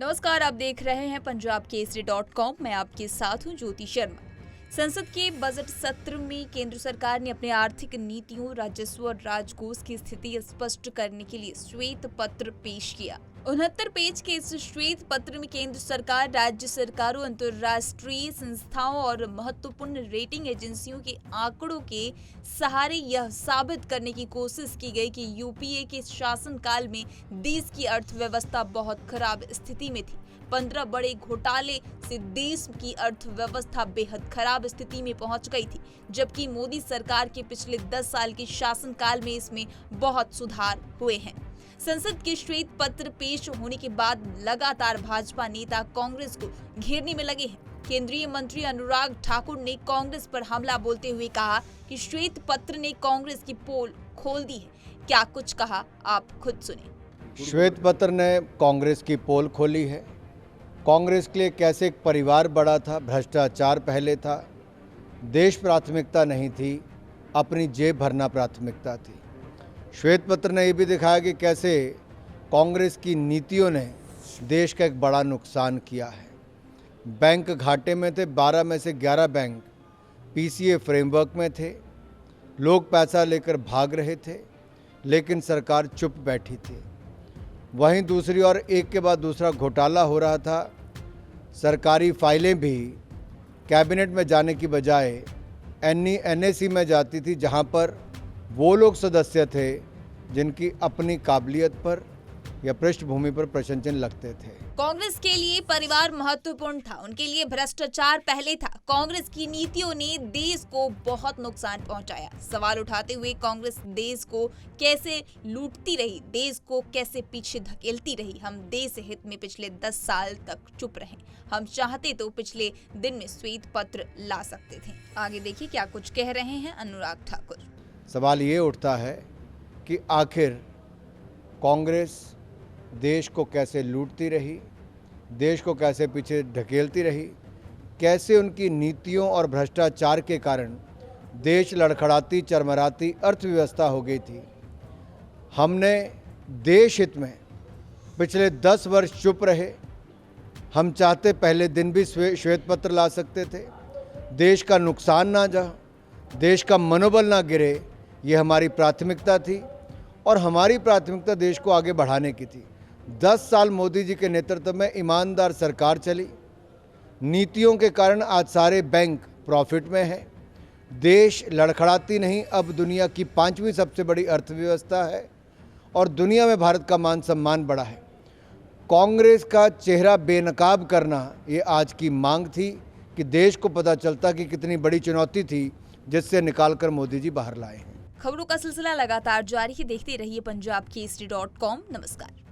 नमस्कार, आप देख रहे हैं पंजाब केसरी.com। मैं आपके साथ हूं ज्योति शर्मा। संसद के बजट सत्र में केंद्र सरकार ने अपने आर्थिक नीतियों, राजस्व और राजकोष की स्थिति स्पष्ट करने के लिए श्वेत पत्र पेश किया। 69 पेज के इस श्वेत पत्र में केंद्र सरकार, राज्य सरकारों, अंतर्राष्ट्रीय संस्थाओं और महत्वपूर्ण रेटिंग एजेंसियों के आंकड़ों के सहारे यह साबित करने की कोशिश की गई कि यूपीए के शासनकाल में देश की अर्थव्यवस्था बहुत खराब स्थिति में थी। 15 बड़े घोटाले से देश की अर्थव्यवस्था बेहद खराब स्थिति में पहुंच गई थी, जबकि मोदी सरकार के पिछले 10 साल के शासनकाल में इसमें बहुत सुधार हुए हैं। संसद के श्वेत पत्र पेश होने के बाद लगातार भाजपा नेता कांग्रेस को घेरने में लगे हैं। केंद्रीय मंत्री अनुराग ठाकुर ने कांग्रेस पर हमला बोलते हुए कहा कि श्वेत पत्र ने कांग्रेस की पोल खोल दी है। क्या कुछ कहा, आप खुद सुने। श्वेत पत्र ने कांग्रेस की पोल खोली है। कांग्रेस के लिए कैसे एक परिवार बड़ा था, भ्रष्टाचार पहले था, देश प्राथमिकता नहीं थी, अपनी जेब भरना प्राथमिकता थी। श्वेत पत्र ने ये भी दिखाया कि कैसे कांग्रेस की नीतियों ने देश का एक बड़ा नुकसान किया है। बैंक घाटे में थे, 12 में से 11 बैंक पीसीए फ्रेमवर्क में थे। लोग पैसा लेकर भाग रहे थे, लेकिन सरकार चुप बैठी थी। वहीं दूसरी ओर एक के बाद दूसरा घोटाला हो रहा था। सरकारी फाइलें भी कैबिनेट में जाने की बजाय एनएसी में जाती थी, जहां पर वो लोग सदस्य थे जिनकी अपनी काबिलियत पर या पृष्ठभूमि पर प्रश्न चिन्ह लगते थे। कांग्रेस के लिए परिवार महत्वपूर्ण था, उनके लिए भ्रष्टाचार पहले था। कांग्रेस की नीतियों ने देश को बहुत नुकसान पहुंचाया। सवाल उठाते हुए कांग्रेस देश को कैसे लूटती रही, देश को कैसे पीछे धकेलती रही। हम देश हित में पिछले 10 साल तक चुप रहे। हम चाहते तो पिछले दिन में श्वेत पत्र ला सकते थे। आगे देखिए क्या कुछ कह रहे हैं अनुराग ठाकुर। सवाल ये उठता है कि आखिर कांग्रेस देश को कैसे लूटती रही, देश को कैसे पीछे ढकेलती रही, कैसे उनकी नीतियों और भ्रष्टाचार के कारण देश लड़खड़ाती, चरमराती अर्थव्यवस्था हो गई थी। हमने देश हित में पिछले 10 वर्ष चुप रहे। हम चाहते पहले दिन भी श्वेत पत्र ला सकते थे। देश का नुकसान ना जा, देश का मनोबल ना गिरे, ये हमारी प्राथमिकता थी और हमारी प्राथमिकता देश को आगे बढ़ाने की थी। 10 साल मोदी जी के नेतृत्व में ईमानदार सरकार चली। नीतियों के कारण आज सारे बैंक प्रॉफिट में हैं। देश लड़खड़ाती नहीं, अब दुनिया की 5वीं सबसे बड़ी अर्थव्यवस्था है और दुनिया में भारत का मान सम्मान बढ़ा है। कांग्रेस का चेहरा बेनकाब करना ये आज की मांग थी कि देश को पता चलता कि कितनी बड़ी चुनौती थी, जिससे निकालकर मोदी जी बाहर लाए हैं। खबरों का सिलसिला लगातार जारी है। देखते रहिए पंजाब केसरी.com। नमस्कार।